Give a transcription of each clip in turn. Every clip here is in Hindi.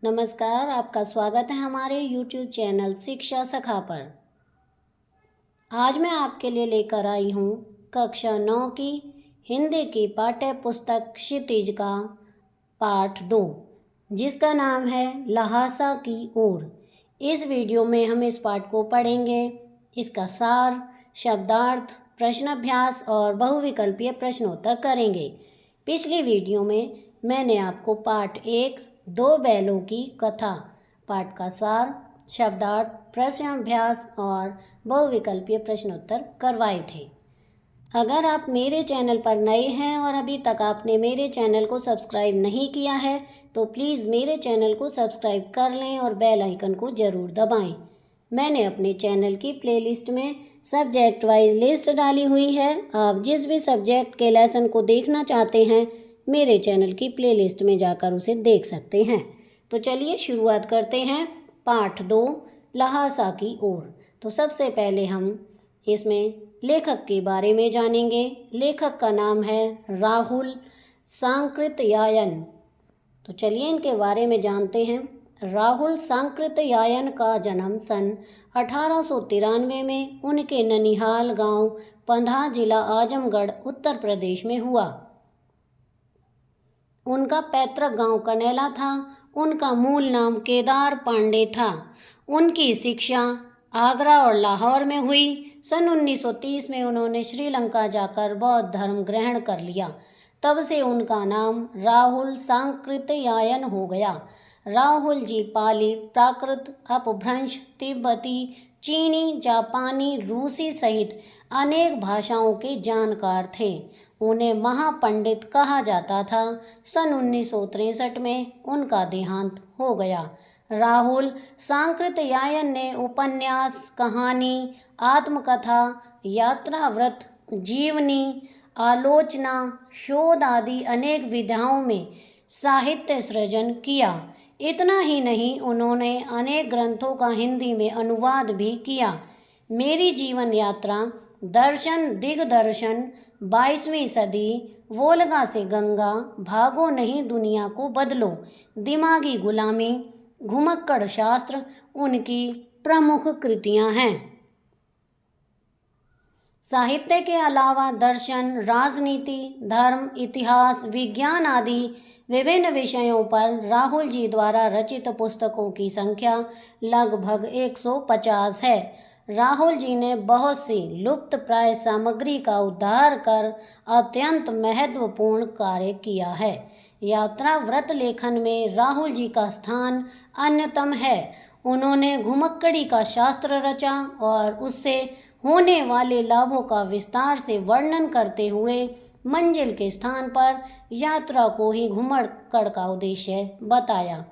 नमस्कार, आपका स्वागत है हमारे YouTube चैनल शिक्षा सखा पर। आज मैं आपके लिए लेकर आई हूँ कक्षा 9 की हिंदी की पाठ्य पुस्तक क्षितिज का पाठ 2, जिसका नाम है लहासा की ओर। इस वीडियो में हम इस पाठ को पढ़ेंगे। इसका सार, शब्दार्थ, प्रश्नाभ्यास और बहुविकल्पीय प्रश्नोत्तर करेंगे। पिछली वीडियो में मैंने आपको पाठ 1 दो बैलों की कथा, पाठ का सार, शब्दार्थ, प्रश्नाभ्यास और बहुविकल्पीय प्रश्नोत्तर करवाए थे। अगर आप मेरे चैनल पर नए हैं और अभी तक आपने मेरे चैनल को सब्सक्राइब नहीं किया है तो प्लीज़ मेरे चैनल को सब्सक्राइब कर लें और बेल आइकन को ज़रूर दबाएं। मैंने अपने चैनल की प्लेलिस्ट में सब्जेक्ट वाइज लिस्ट डाली हुई है। आप जिस भी सब्जेक्ट के लेसन को देखना चाहते हैं मेरे चैनल की प्लेलिस्ट में जाकर उसे देख सकते हैं। तो चलिए शुरुआत करते हैं पाठ 2 लहासा की ओर। तो सबसे पहले हम इसमें लेखक के बारे में जानेंगे। लेखक का नाम है राहुल सांकृत्यायन। तो चलिए इनके बारे में जानते हैं। राहुल सांकृत्यायन का जन्म सन 1893 में उनके ननिहाल गांव पंधा, जिला आजमगढ़, उत्तर प्रदेश में हुआ। उनका पैतृक गांव कनेला था। उनका मूल नाम केदार पांडे था। उनकी शिक्षा आगरा और लाहौर में हुई। सन 1930 में उन्होंने श्रीलंका जाकर बौद्ध धर्म ग्रहण कर लिया। तब से उनका नाम राहुल सांकृत्यायन हो गया। राहुल जी पाली, प्राकृत, अपभ्रंश, तिब्बती, चीनी, जापानी, रूसी सहित अनेक भाषाओं के जानकार थे। उन्हें महापंडित कहा जाता था। सन 1963 में उनका देहांत हो गया। राहुल सांकृत्यायन ने उपन्यास, कहानी, आत्मकथा, यात्रावृत्त, जीवनी, आलोचना, शोध आदि अनेक विधाओं में साहित्य सृजन किया। इतना ही नहीं, उन्होंने अनेक ग्रंथों का हिंदी में अनुवाद भी किया। मेरी जीवन यात्रा, दर्शन दिग्दर्शन, 22वीं सदी, वोल्गा से गंगा, भागो नहीं दुनिया को बदलो, दिमागी गुलामी, घुमक्कड़ शास्त्र उनकी प्रमुख कृतियां हैं। साहित्य के अलावा दर्शन, राजनीति, धर्म, इतिहास, विज्ञान आदि विभिन्न विषयों पर राहुल जी द्वारा रचित पुस्तकों की संख्या लगभग 150 है। राहुल जी ने बहुत सी लुप्त प्राय सामग्री का उद्धार कर अत्यंत महत्वपूर्ण कार्य किया है। यात्रा व्रत लेखन में राहुल जी का स्थान अन्यतम है। उन्होंने घुमक्कड़ी का शास्त्र रचा और उससे होने वाले लाभों का विस्तार से वर्णन करते हुए मंजिल के स्थान पर यात्रा को ही घुमक्कड़ का उद्देश्य बताया।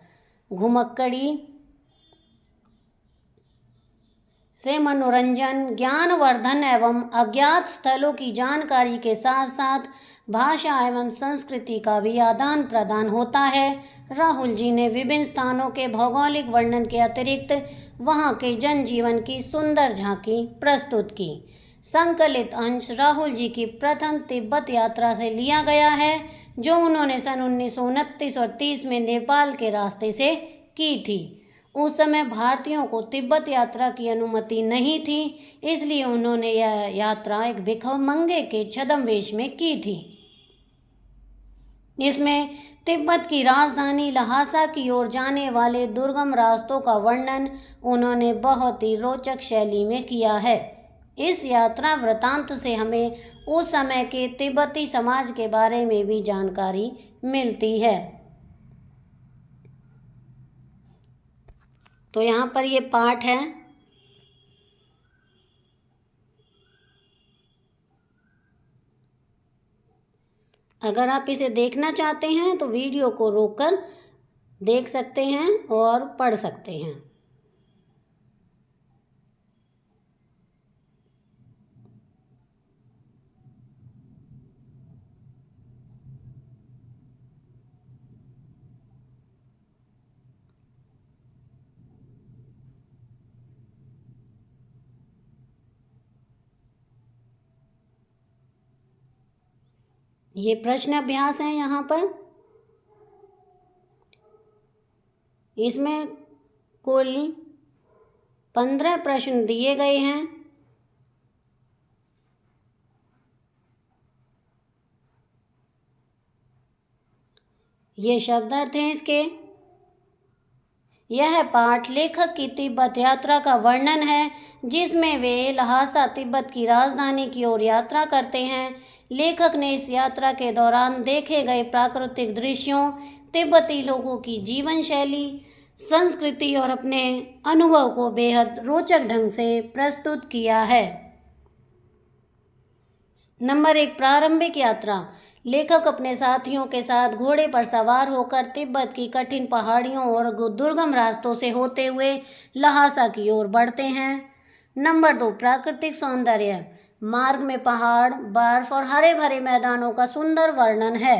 घुमक्कड़ी से मनोरंजन, ज्ञानवर्धन एवं अज्ञात स्थलों की जानकारी के साथ साथ भाषा एवं संस्कृति का भी आदान प्रदान होता है। राहुल जी ने विभिन्न स्थानों के भौगोलिक वर्णन के अतिरिक्त वहां के जनजीवन की सुंदर झांकी प्रस्तुत की। संकलित अंश राहुल जी की प्रथम तिब्बत यात्रा से लिया गया है, जो उन्होंने सन 1929 और 30 में नेपाल के रास्ते से की थी। उस समय भारतीयों को तिब्बत यात्रा की अनुमति नहीं थी, इसलिए उन्होंने यह यात्रा एक भिखमंगे के छद्मवेश में की थी। इसमें तिब्बत की राजधानी लहासा की ओर जाने वाले दुर्गम रास्तों का वर्णन उन्होंने बहुत ही रोचक शैली में किया है। इस यात्रा वृतांत से हमें उस समय के तिब्बती समाज के बारे में भी जानकारी मिलती है। तो यहाँ पर ये पाठ है। अगर आप इसे देखना चाहते हैं तो वीडियो को रोककर देख सकते हैं और पढ़ सकते हैं। ये प्रश्न अभ्यास है। यहाँ पर इसमें कुल 15 प्रश्न दिए गए हैं। ये शब्दार्थ हैं इसके। यह पाठ लेखक की तिब्बत यात्रा का वर्णन है, जिसमें वे लहासा तिब्बत की राजधानी की ओर यात्रा करते हैं। लेखक ने इस यात्रा के दौरान देखे गए प्राकृतिक दृश्यों, तिब्बती लोगों की जीवन शैली, संस्कृति और अपने अनुभव को बेहद रोचक ढंग से प्रस्तुत किया है। नंबर 1, प्रारंभिक यात्रा। लेखक अपने साथियों के साथ घोड़े पर सवार होकर तिब्बत की कठिन पहाड़ियों और दुर्गम रास्तों से होते हुए लहासा की ओर बढ़ते हैं। नंबर 2, प्राकृतिक सौंदर्य। मार्ग में पहाड़, बर्फ और हरे भरे मैदानों का सुंदर वर्णन है।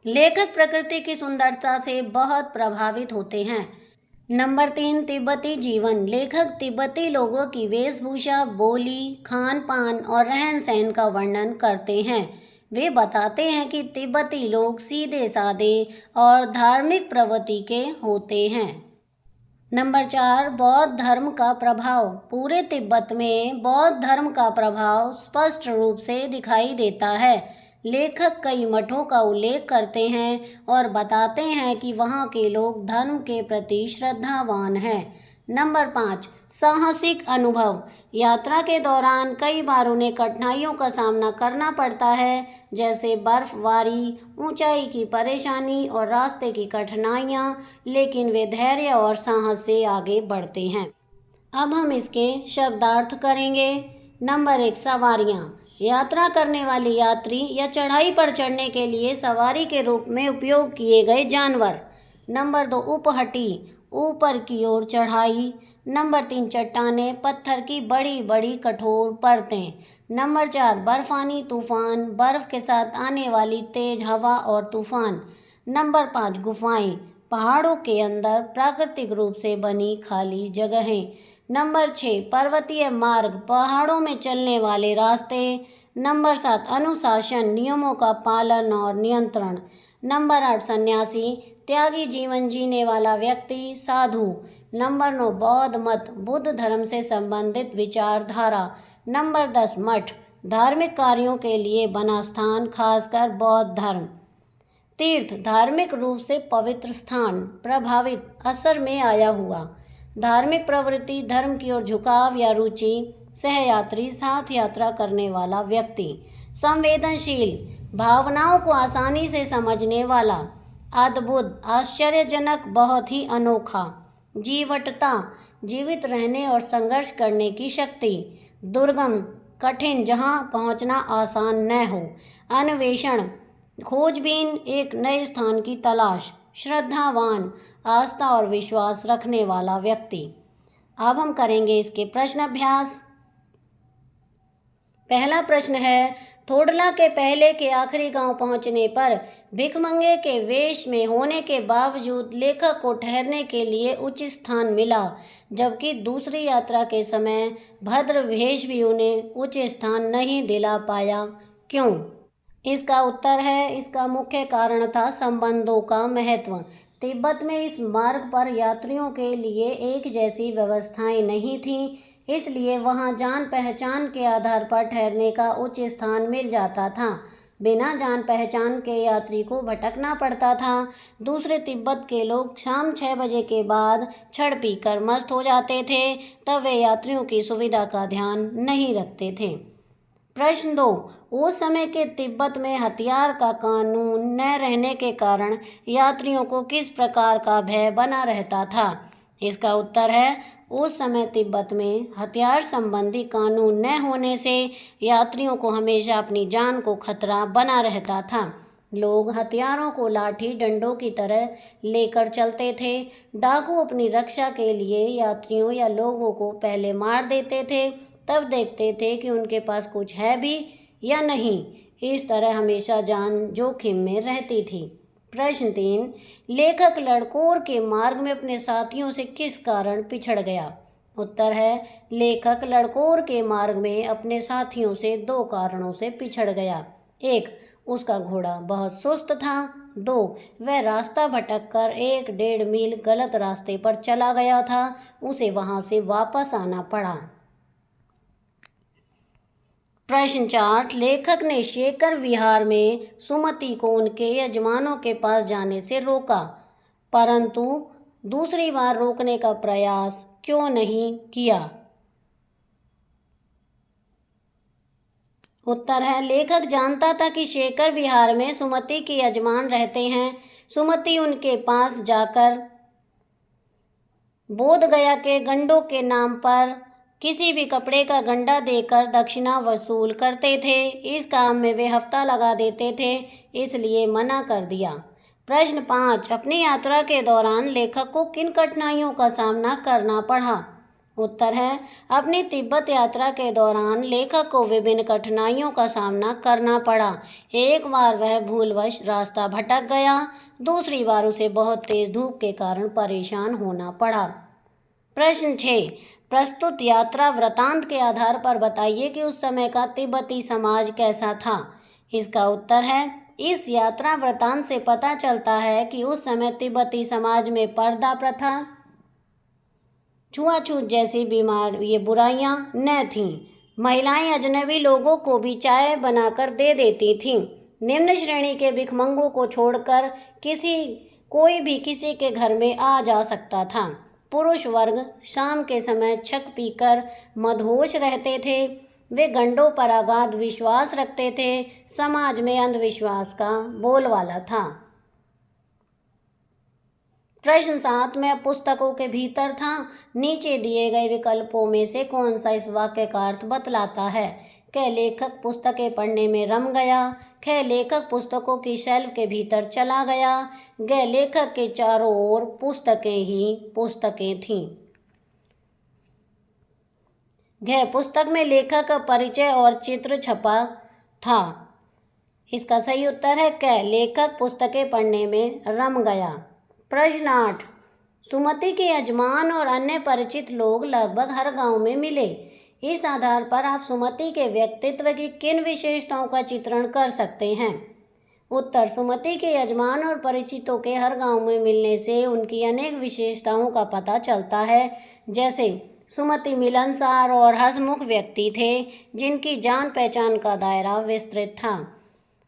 लेखक प्रकृति की सुंदरता से बहुत प्रभावित होते हैं। नंबर 3, तिब्बती जीवन। लेखक तिब्बती लोगों की वेशभूषा, बोली, खान पान और रहन सहन का वर्णन करते हैं। वे बताते हैं कि तिब्बती लोग सीधे साधे और धार्मिक प्रवृत्ति के होते हैं। नंबर 4, बौद्ध धर्म का प्रभाव। पूरे तिब्बत में बौद्ध धर्म का प्रभाव स्पष्ट रूप से दिखाई देता है। लेखक कई मठों का उल्लेख करते हैं और बताते हैं कि वहाँ के लोग धर्म के प्रति श्रद्धावान हैं। नंबर 5, साहसिक अनुभव। यात्रा के दौरान कई बार उन्हें कठिनाइयों का सामना करना पड़ता है, जैसे बर्फबारी, ऊंचाई की परेशानी और रास्ते की कठिनाइयाँ, लेकिन वे धैर्य और साहस से आगे बढ़ते हैं। अब हम इसके शब्दार्थ करेंगे। नंबर 1, सवारियाँ। यात्रा करने वाले यात्री या चढ़ाई पर चढ़ने के लिए सवारी के रूप में उपयोग किए गए जानवर। नंबर 2, उपहटी, ऊपर की ओर चढ़ाई। नंबर 3, चट्टानें, पत्थर की बड़ी बड़ी कठोर परतें। नंबर 4, बर्फानी तूफान, बर्फ के साथ आने वाली तेज हवा और तूफान। नंबर 5, गुफाएं, पहाड़ों के अंदर प्राकृतिक रूप से बनी खाली जगहें। नंबर 6, पर्वतीय मार्ग, पहाड़ों में चलने वाले रास्ते। नंबर 7, अनुशासन, नियमों का पालन और नियंत्रण। नंबर 8, सन्यासी, त्यागी जीवन जीने वाला व्यक्ति, साधु। नंबर 9, बौद्ध मत, बुद्ध धर्म से संबंधित विचारधारा। नंबर 10, मठ, धार्मिक कार्यों के लिए बना स्थान, खासकर बौद्ध धर्म। तीर्थ, धार्मिक रूप से पवित्र स्थान, प्रभावित असर में आया हुआ। धार्मिक प्रवृत्ति, धर्म की ओर झुकाव या रुचि, सहयात्री, साथ यात्रा करने वाला व्यक्ति। संवेदनशील, भावनाओं को आसानी से समझने वाला। अद्भुत, आश्चर्यजनक, बहुत ही अनोखा। जीवटता, जीवित रहने और संघर्ष करने की शक्ति। दुर्गम, कठिन, जहां पहुंचना आसान न हो। अन्वेषण, खोजबीन, एक नए स्थान की तलाश। श्रद्धावान, आस्था और विश्वास रखने वाला व्यक्ति। अब हम करेंगे इसके प्रश्न अभ्यास। पहला प्रश्न है, थोडला के पहले के आखिरी गांव पहुंचने पर भिखमंगे के वेश में होने के बावजूद लेखक को ठहरने के लिए उचित स्थान मिला, जबकि दूसरी यात्रा के समय भद्र वेश भी उन्हें उचित स्थान नहीं दिला पाया। क्यों? इसका उत्तर है, इसका मुख्य कारण था संबंधों का महत्व। तिब्बत में इस मार्ग पर यात्रियों के लिए एक जैसी व्यवस्थाएं नहीं थीं, इसलिए वहां जान पहचान के आधार पर ठहरने का उचित स्थान मिल जाता था। बिना जान पहचान के यात्री को भटकना पड़ता था। दूसरे तिब्बत के लोग शाम 6 बजे के बाद छड़ पीकर मस्त हो जाते थे, तब वे यात्रियों की सुविधा का ध्यान नहीं रखते थे। प्रश्न 2, उस समय के तिब्बत में हथियार का कानून न रहने के कारण यात्रियों को किस प्रकार का भय बना रहता था? इसका उत्तर है, उस समय तिब्बत में हथियार संबंधी कानून न होने से यात्रियों को हमेशा अपनी जान को खतरा बना रहता था। लोग हथियारों को लाठी डंडों की तरह लेकर चलते थे। डाकू अपनी रक्षा के लिए यात्रियों या लोगों को पहले मार देते थे, तब देखते थे कि उनके पास कुछ है भी या नहीं। इस तरह हमेशा जान जोखिम में रहती थी। प्रश्न 3, लेखक लड़कोर के मार्ग में अपने साथियों से किस कारण पिछड़ गया? उत्तर है, लेखक लड़कोर के मार्ग में अपने साथियों से 2 कारणों से पिछड़ गया। 1, उसका घोड़ा बहुत सुस्त था। 2. वह रास्ता भटककर 1.5 मील गलत रास्ते पर चला गया था, उसे वहां से वापस आना पड़ा। प्रश्न 4. लेखक ने शेखर विहार में सुमति को उनके यजमानों के पास जाने से रोका, परंतु दूसरी बार रोकने का प्रयास क्यों नहीं किया? उत्तर है, लेखक जानता था कि शेखर विहार में सुमति के यजमान रहते हैं। सुमति उनके पास जाकर बोध गया के गंडों के नाम पर किसी भी कपड़े का गंडा देकर दक्षिणा वसूल करते थे। इस काम में वे हफ्ता लगा देते थे, इसलिए मना कर दिया। प्रश्न 5. अपनी यात्रा के दौरान लेखक को किन कठिनाइयों का सामना करना पड़ा? उत्तर है, अपनी तिब्बत यात्रा के दौरान लेखक को विभिन्न कठिनाइयों का सामना करना पड़ा। एक बार वह भूलवश रास्ता भटक गया, दूसरी बार उसे बहुत तेज धूप के कारण परेशान होना पड़ा। प्रश्न 6. प्रस्तुत यात्रा वृतांत के आधार पर बताइए कि उस समय का तिब्बती समाज कैसा था। इसका उत्तर है, इस यात्रा वृतांत से पता चलता है कि उस समय तिब्बती समाज में पर्दा प्रथा, छुआछूत जैसी ये बुराइयां न थीं। महिलाएं अजनबी लोगों को भी चाय बनाकर दे देती थीं। निम्न श्रेणी के भिखमंगों को छोड़कर कोई भी किसी के घर में आ जा सकता था। पुरुष वर्ग शाम के समय छक पीकर मदहोश रहते थे। वे गंडों पर अगाध विश्वास रखते थे। समाज में अंधविश्वास का बोलबाला था। प्रश्न 7 में पुस्तकों के भीतर था। नीचे दिए गए विकल्पों में से कौन सा इस वाक्य का अर्थ बतलाता है? क. लेखक पुस्तकें पढ़ने में रम गया। ख. लेखक पुस्तकों की शेल्फ के भीतर चला गया। ग. लेखक के चारों ओर पुस्तकें ही पुस्तकें थीं। घ. पुस्तक में लेखक का परिचय और चित्र छपा था। इसका सही उत्तर है क. लेखक पुस्तकें पढ़ने में रम गया। प्रश्न 8. सुमति के यजमान और अन्य परिचित लोग लगभग हर गांव में मिले। इस आधार पर आप सुमति के व्यक्तित्व की किन विशेषताओं का चित्रण कर सकते हैं? उत्तर, सुमति के यजमान और परिचितों के हर गांव में मिलने से उनकी अनेक विशेषताओं का पता चलता है। जैसे सुमति मिलनसार और हंसमुख व्यक्ति थे, जिनकी जान पहचान का दायरा विस्तृत था।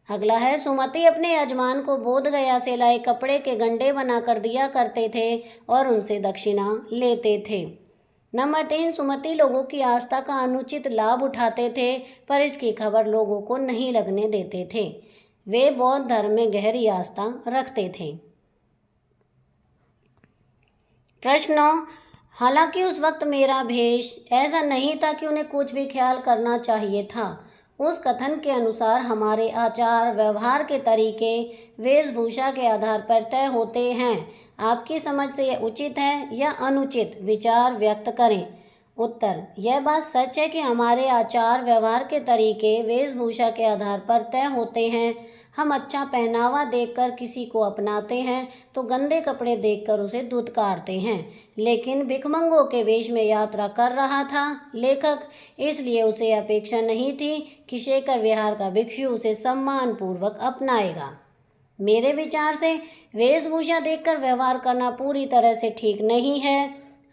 अगला है, सुमति अपने यजमान को बोध गया से लाए कपड़े के गंडे बनाकर दिया करते थे और उनसे दक्षिणा लेते थे। नंबर 3, सुमति लोगों की आस्था का अनुचित लाभ उठाते थे, पर इसकी खबर लोगों को नहीं लगने देते थे। वे बौद्ध धर्म में गहरी आस्था रखते थे। प्रश्न 9. हालांकि उस वक्त मेरा भेष ऐसा नहीं था कि उन्हें कुछ भी ख्याल करना चाहिए था। उस कथन के अनुसार हमारे आचार व्यवहार के तरीके वेशभूषा के आधार पर तय होते हैं। आपकी समझ से यह उचित है या अनुचित, विचार व्यक्त करें। उत्तर, यह बात सच है कि हमारे आचार व्यवहार के तरीके वेशभूषा के आधार पर तय होते हैं। हम अच्छा पहनावा देखकर किसी को अपनाते हैं तो गंदे कपड़े देखकर उसे धुतकारते हैं। लेकिन भिखमंगों के वेश में यात्रा कर रहा था लेखक, इसलिए उसे अपेक्षा नहीं थी कि शेखर विहार का भिक्षु उसे सम्मानपूर्वक अपनाएगा। मेरे विचार से वेशभूषा देखकर व्यवहार करना पूरी तरह से ठीक नहीं है।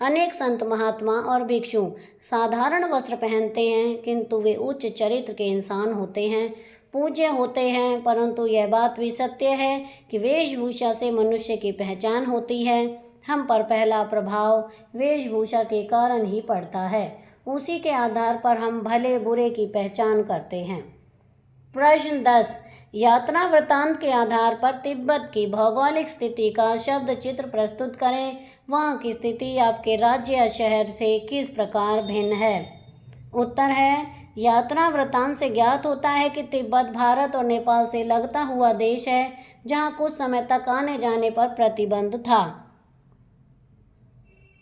अनेक संत महात्मा और भिक्षु साधारण वस्त्र पहनते हैं, किंतु वे उच्च चरित्र के इंसान होते हैं, पूज्य होते हैं। परंतु यह बात भी सत्य है कि वेशभूषा से मनुष्य की पहचान होती है। हम पर पहला प्रभाव वेशभूषा के कारण ही पड़ता है। उसी के आधार पर हम भले बुरे की पहचान करते हैं। प्रश्न 10. यात्रा वृत्तांत के आधार पर तिब्बत की भौगोलिक स्थिति का शब्द चित्र प्रस्तुत करें। वहाँ की स्थिति आपके राज्य या शहर से किस प्रकार भिन्न है? उत्तर है, यात्रा वृत्तांत से ज्ञात होता है कि तिब्बत भारत और नेपाल से लगता हुआ देश है, जहाँ कुछ समय तक आने जाने पर प्रतिबंध था।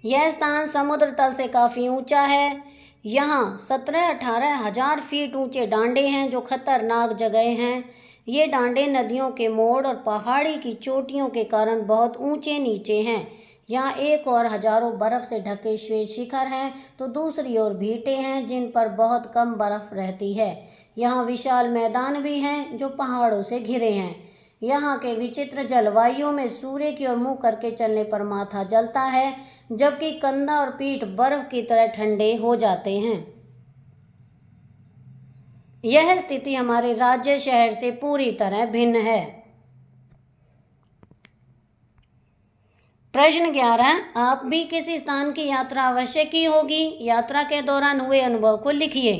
यह स्थान समुद्र तल से काफ़ी ऊंचा है। यहाँ 17-18 हजार फीट ऊंचे डांडे हैं जो खतरनाक जगह हैं। ये डांडे नदियों के मोड़ और पहाड़ी की चोटियों के कारण बहुत ऊंचे नीचे हैं। यहाँ एक और हजारों बर्फ से ढके श्वेत शिखर हैं तो दूसरी ओर भीटे हैं जिन पर बहुत कम बर्फ रहती है। यहाँ विशाल मैदान भी हैं जो पहाड़ों से घिरे हैं। यहाँ के विचित्र जलवायु में सूर्य की ओर मुँह करके चलने पर माथा जलता है, जबकि कंधा और पीठ बर्फ की तरह ठंडे हो जाते हैं। यह स्थिति हमारे राज्य शहर से पूरी तरह भिन्न है। प्रश्न 11, आप भी किसी स्थान की यात्रा अवश्य की होगी। यात्रा के दौरान हुए अनुभव को लिखिए।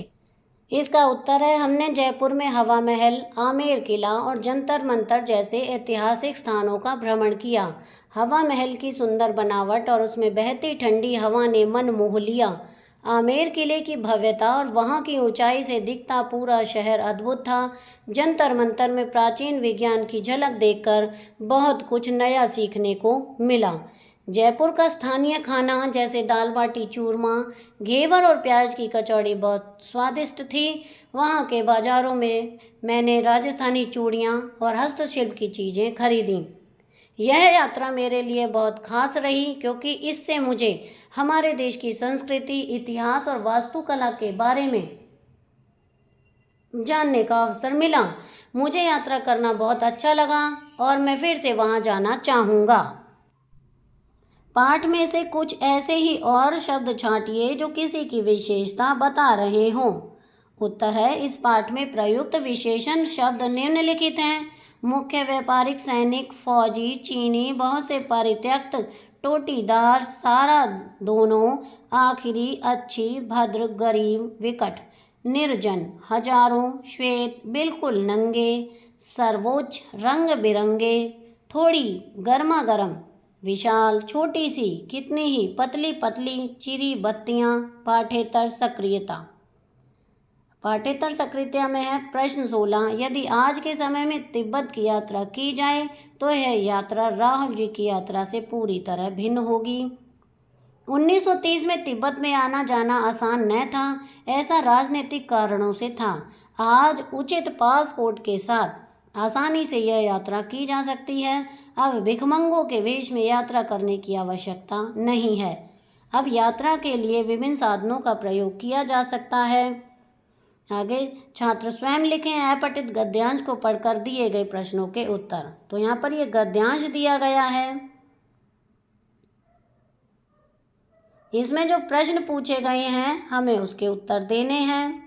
इसका उत्तर है, हमने जयपुर में हवा महल, आमेर किला और जंतर मंतर जैसे ऐतिहासिक स्थानों का भ्रमण किया। हवा महल की सुंदर बनावट और उसमें बहती ठंडी हवा ने मन मोह लिया। आमेर किले की भव्यता और वहाँ की ऊंचाई से दिखता पूरा शहर अद्भुत था। जंतर मंतर में प्राचीन विज्ञान की झलक देखकर बहुत कुछ नया सीखने को मिला। जयपुर का स्थानीय खाना जैसे दाल बाटी चूरमा, घेवर और प्याज की कचौड़ी बहुत स्वादिष्ट थी। वहाँ के बाज़ारों में मैंने राजस्थानी चूड़ियाँ और हस्तशिल्प की चीज़ें खरीदी। यह यात्रा मेरे लिए बहुत खास रही क्योंकि इससे मुझे हमारे देश की संस्कृति, इतिहास और वास्तुकला के बारे में जानने का अवसर मिला। मुझे यात्रा करना बहुत अच्छा लगा और मैं फिर से वहां जाना चाहूँगा। पाठ में से कुछ ऐसे ही और शब्द छांटिए जो किसी की विशेषता बता रहे हों। उत्तर है, इस पाठ में प्रयुक्त विशेषण शब्द निम्नलिखित हैं। मुख्य, व्यापारिक, सैनिक, फौजी, चीनी, बहुत से परित्यक्त, टोटीदार, सारा, दोनों, आखिरी, अच्छी, भद्र, गरीब, विकट, निर्जन, हजारों, श्वेत, बिल्कुल नंगे, सर्वोच्च, रंग बिरंगे, थोड़ी, गर्मा गर्म, विशाल, छोटी सी, कितनी ही, पतली पतली, चिरी बत्तियां, पाठेतर सक्रियता। पाठेतर सक्रियता में है प्रश्न 16, यदि आज के समय में तिब्बत की यात्रा की जाए तो यह यात्रा राहुल जी की यात्रा से पूरी तरह भिन्न होगी। 1930 में तिब्बत में आना जाना आसान न था। ऐसा राजनीतिक कारणों से था। आज उचित पासपोर्ट के साथ आसानी से यह यात्रा की जा सकती है। अब भिखमंगों के वेश में यात्रा करने की आवश्यकता नहीं है। अब यात्रा के लिए विभिन्न साधनों का प्रयोग किया जा सकता है। आगे छात्र स्वयं लिखें अपठित गद्यांश को पढ़कर दिए गए प्रश्नों के उत्तर। तो यहाँ पर ये गद्यांश दिया गया है। इसमें जो प्रश्न पूछे गए हैं हमें उसके उत्तर देने हैं।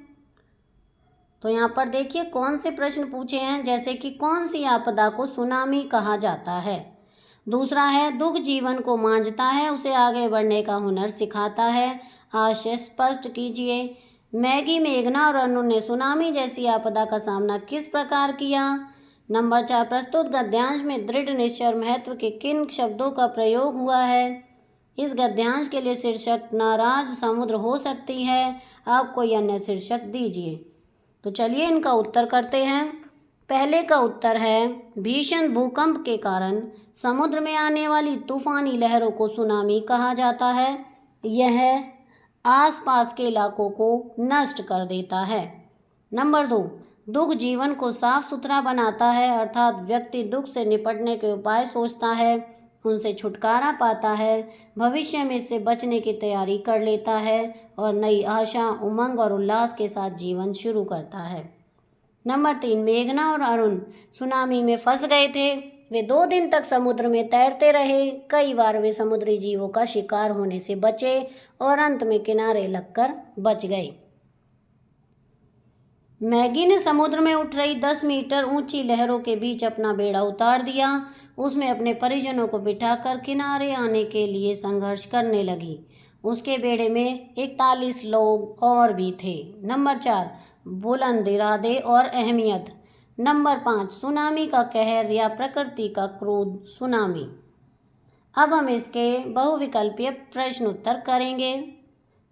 तो यहाँ पर देखिए कौन से प्रश्न पूछे हैं, जैसे कि कौन सी आपदा को सुनामी कहा जाता है। दूसरा है, दुख जीवन को मांझता है, उसे आगे बढ़ने का हुनर सिखाता है। आशय स्पष्ट कीजिए। मैगी, मेघना और अनु ने सुनामी जैसी आपदा का सामना किस प्रकार किया। नंबर 4, प्रस्तुत गद्यांश में दृढ़ निश्चय और महत्व के किन शब्दों का प्रयोग हुआ है। इस गद्यांश के लिए शीर्षक नाराज समुद्र हो सकती है। आप कोई अन्य शीर्षक दीजिए। तो चलिए इनका उत्तर करते हैं। पहले का उत्तर है, भीषण भूकंप के कारण समुद्र में आने वाली तूफानी लहरों को सुनामी कहा जाता है। यह आसपास के इलाकों को नष्ट कर देता है। नंबर 2, दुख जीवन को साफ सुथरा बनाता है, अर्थात व्यक्ति दुख से निपटने के उपाय सोचता है, उनसे छुटकारा पाता है, भविष्य में इससे बचने की तैयारी कर लेता है और नई आशा, उमंग और उल्लास के साथ जीवन शुरू करता है। नंबर 3, मेघना और अरुण सुनामी में फंस गए थे। वे 2 दिन तक समुद्र में तैरते रहे। कई बार वे समुद्री जीवों का शिकार होने से बचे और अंत में किनारे लगकर बच गए। मैगी ने समुद्र में उठ रही 10 मीटर ऊंची लहरों के बीच अपना बेड़ा उतार दिया। उसमें अपने परिजनों को बिठाकर किनारे आने के लिए संघर्ष करने लगी। उसके बेड़े में 41 लोग और भी थे। नंबर 4, बुलंद इरादे और अहमियत। नंबर 5, सुनामी का कहर या प्रकृति का क्रोध सुनामी। अब हम इसके बहुविकल्पीय प्रश्न उत्तर करेंगे।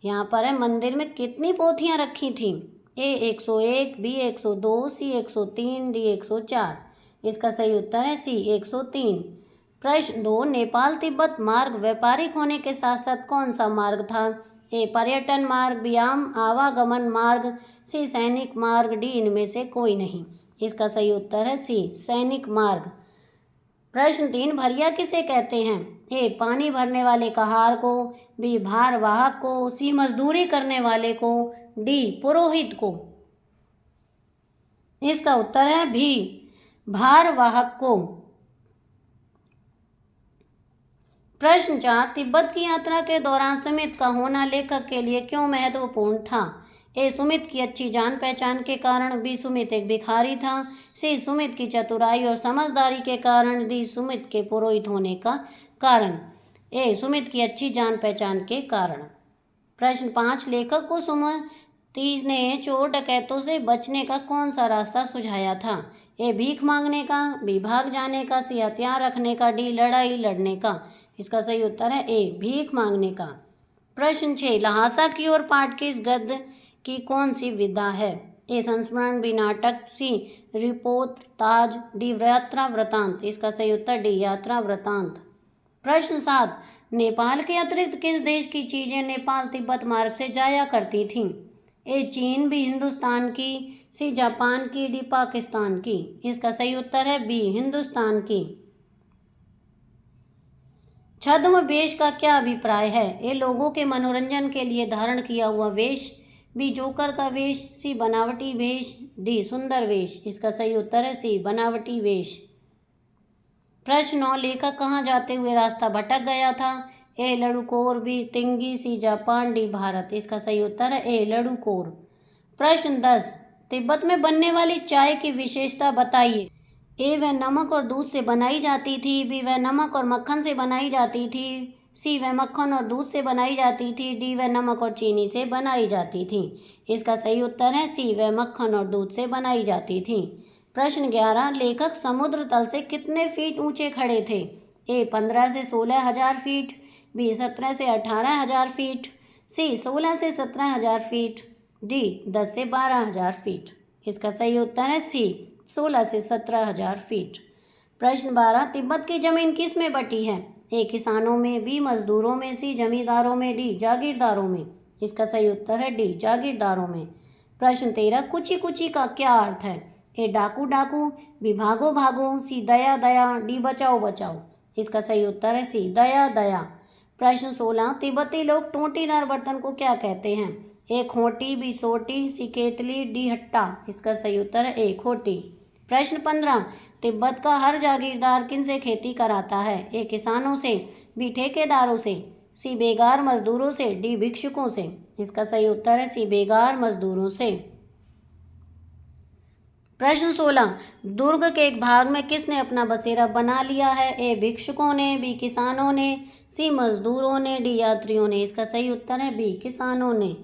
यहाँ पर है, मंदिर में कितनी पोथियाँ रखी थीं। ए 101, बी 102, सी 103, डी 104। इसका सही उत्तर है सी 103। प्रश्न 2, नेपाल तिब्बत मार्ग व्यापारिक होने के साथ साथ कौन सा मार्ग था। ए पर्यटन मार्ग, बी आम आवागमन मार्ग, सी सैनिक मार्ग, डी इनमें से कोई नहीं। इसका सही उत्तर है सी सैनिक मार्ग। प्रश्न 3, भरिया किसे कहते हैं। ए पानी भरने वाले कहार को, बी भार वाहक को, सी मजदूरी करने वाले को, डी पुरोहित को। इसका उत्तर है भी भारवाहक को। प्रश्न 4, तिब्बत की यात्रा के दौरान सुमित का होना लेखक के लिए क्यों महत्वपूर्ण था? ए, सुमित की अच्छी जान पहचान के कारण। बी, सुमित एक भिखारी था। सी, सुमित की चतुराई और समझदारी के कारण। डी, सुमित के पुरोहित होने का कारण। ए, सुमित की अच्छी जान पहचान के कारण। प्रश्न 5, लेखक को सुमति ने चोर डकैतों से बचने का कौन सा रास्ता सुझाया था? ए, भीख मांगने का। बी, भाग जाने का। सी, हथियार रखने का। डी, लड़ाई लड़ने का। इसका सही उत्तर है ए, भीख मांगने का। प्रश्न 6, ल्हासा की ओर पाठ की इस गद्य की कौन सी विधा है? ए, संस्मरण। बी, नाटक। सी, रिपोर्ताज। डी, यात्रा वृतांत। इसका सही उत्तर डी, यात्रा वृतांत। प्रश्न 7, नेपाल के अतिरिक्त किस देश की चीजें नेपाल तिब्बत मार्ग से जाया करती थीं? ए, चीन। बी, हिंदुस्तान की। सी, जापान की। डी, पाकिस्तान की। इसका सही उत्तर है बी, हिंदुस्तान की। छद्म वेश का क्या अभिप्राय है? ए, लोगों के मनोरंजन के लिए धारण किया हुआ वेश। बी, जोकर का वेश। सी, बनावटी वेश। डी, सुंदर वेश। इसका सही उत्तर है सी, बनावटी वेश। प्रश्न 9, लेखक कहाँ जाते हुए रास्ता भटक गया था? ए, लडुकोर। बी, तिंगी। सी, जापान। डी, भारत। इसका सही उत्तर है ए, लडुकोर। प्रश्न 10, तिब्बत में बनने वाली चाय की विशेषता बताइए। ए, वह नमक और दूध से बनाई जाती थी। बी, वह नमक और मक्खन से बनाई जाती थी। सी, वह मक्खन और दूध से बनाई जाती थी। डी, वह नमक और चीनी से बनाई जाती थी। इसका सही उत्तर है सी, वह मक्खन और दूध से बनाई जाती थी। प्रश्न 11, लेखक समुद्र तल से कितने फीट ऊंचे खड़े थे? ए, 15 से 16,000 फीट। बी, 17 से 18,000 फीट। सी, 16 से 17,000 फीट। डी, 10 से 12,000 फीट। इसका सही उत्तर है सी, 16 से 17,000 फीट। प्रश्न 12, तिब्बत की जमीन किस में बटी है? ए, किसानों में। बी, मजदूरों में। सी, जमींदारों में। डी, जागीरदारों में। इसका सही उत्तर है डी, जागीरदारों में। प्रश्न 13, कुची कुची का क्या अर्थ है? ए, डाकू डाकू। बी, भागो भागो। सी, दया दया। डी, बचाओ बचाओ। इसका सही उत्तर है सी, दया दया। प्रश्न 16, तिब्बती लोग टोंटीदार बर्तन को क्या कहते हैं? ए, खोटी। बी, सोटी। सी, केतली। डी, हट्टा। इसका सही उत्तर है ए, खोटी। प्रश्न 15, तिब्बत का हर जागीरदार किन से खेती कराता है? ए, किसानों से। बी, ठेकेदारों से। सी, बेगार मजदूरों से। डी, भिक्षुकों से। इसका सही उत्तर है सी, बेगार मजदूरों से। प्रश्न 16, दुर्ग के एक भाग में किसने अपना बसेरा बना लिया है? ए, भिक्षुकों ने। बी, किसानों ने। सी, मजदूरों ने। डी, यात्रियों ने। इसका सही उत्तर है बी, किसानों ने।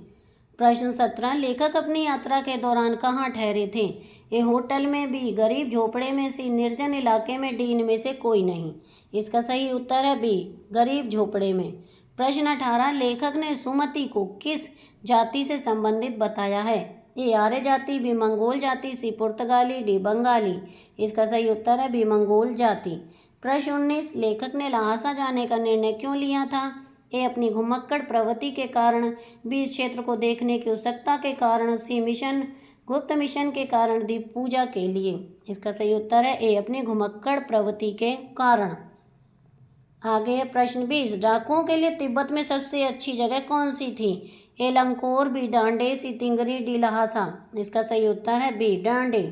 प्रश्न 17, लेखक अपनी यात्रा के दौरान कहाँ ठहरे थे? ए, होटल में। बी, गरीब झोपड़े में। सी, निर्जन इलाके में। डी, इनमें से कोई नहीं। इसका सही उत्तर है बी, गरीब झोपड़े में। प्रश्न 18, लेखक ने सुमति को किस जाति से संबंधित बताया है? ए, आर्य जाति। बी, मंगोल जाति। सी, पुर्तगाली। डी, बंगाली। इसका सही उत्तर है बी, मंगोल जाति। प्रश्न 19, लेखक ने ल्हासा जाने का निर्णय क्यों लिया था? ए, अपनी घुमक्कड़ प्रवृत्ति के कारण। बी, इस क्षेत्र को देखने की उत्सुकता के कारण। सी, गुप्त मिशन के कारण। डी, पूजा के लिए। इसका सही उत्तर है ए, अपनी घुमक्कड़ प्रवृत्ति के कारण। आगे है प्रश्न 20, डाकुओं के लिए तिब्बत में सबसे अच्छी जगह कौन सी थी? ए, लंकोर। बी, डांडे। सी, तिंगरी। डी, ल्हासा। इसका सही उत्तर है बी, डांडे।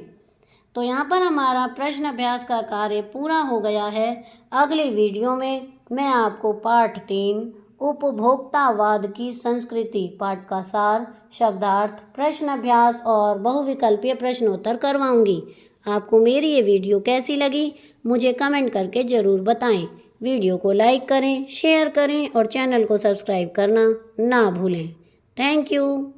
तो यहाँ पर हमारा प्रश्न अभ्यास का कार्य पूरा हो गया है। अगली वीडियो में मैं आपको पाठ 3 उपभोक्तावाद की संस्कृति पाठ का सार, शब्दार्थ, प्रश्न अभ्यास और बहुविकल्पीय प्रश्नोत्तर करवाऊंगी। आपको मेरी ये वीडियो कैसी लगी मुझे कमेंट करके ज़रूर बताएं। वीडियो को लाइक करें, शेयर करें और चैनल को सब्सक्राइब करना ना भूलें। Thank you.